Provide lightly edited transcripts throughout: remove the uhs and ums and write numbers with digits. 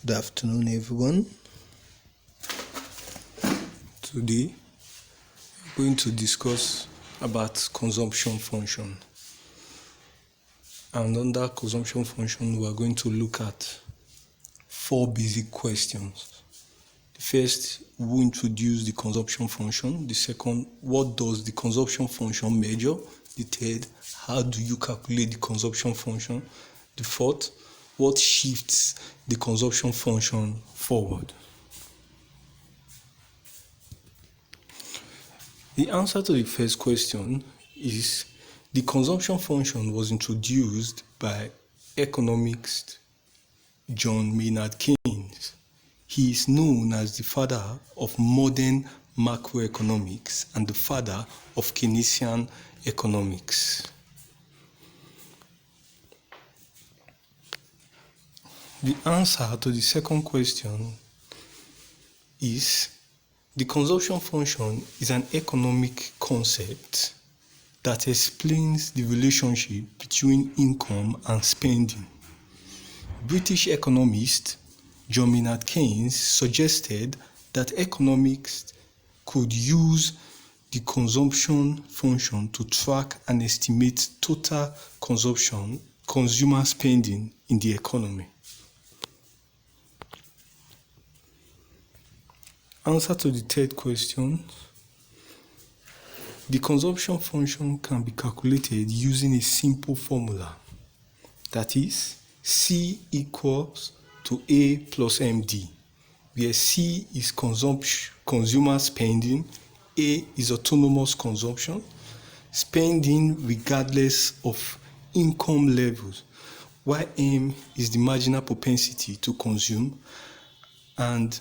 Good afternoon, everyone. Today, we're going to discuss about consumption function. And under consumption function, we are going to look at 4 basic questions. The first, who introduced the consumption function? The second, what does the consumption function measure? The third, how do you calculate the consumption function? The fourth, what shifts the consumption function forward? The answer to the first question is the consumption function was introduced by economist John Maynard Keynes. He is known as the father of modern macroeconomics and the father of Keynesian economics. The answer to the second question is the consumption function is an economic concept that explains the relationship between income and spending. British economist John Maynard Keynes suggested that economists could use the consumption function to track and estimate total consumer spending in the economy. Answer to the third question. The consumption function can be calculated using a simple formula. That is, C equals to A plus MD, where C is consumer spending, A is autonomous consumption, spending regardless of income levels, while M is the marginal propensity to consume, and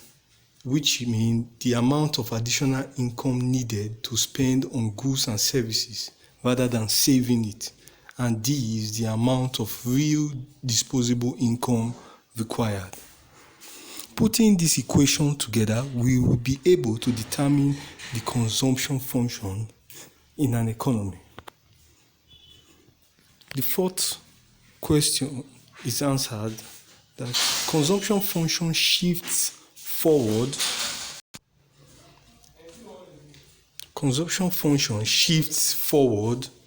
which means the amount of additional income needed to spend on goods and services rather than saving it, and D is the amount of real disposable income required. Putting this equation together, we will be able to determine the consumption function in an economy. The fourth question is answered that consumption function shifts forward. Consumption function shifts forward/upward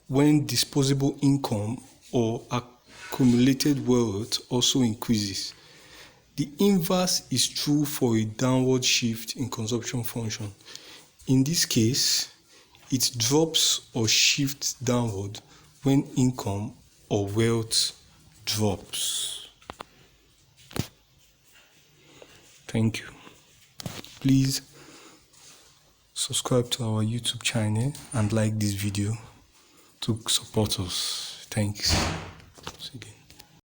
when disposable income or accumulated wealth also increases. The inverse is true for a downward shift in consumption function. In this case, it drops or shifts downward when income or wealth drops. Thank you. Please subscribe to our YouTube channel and like this video to support us. Thanks. Once again.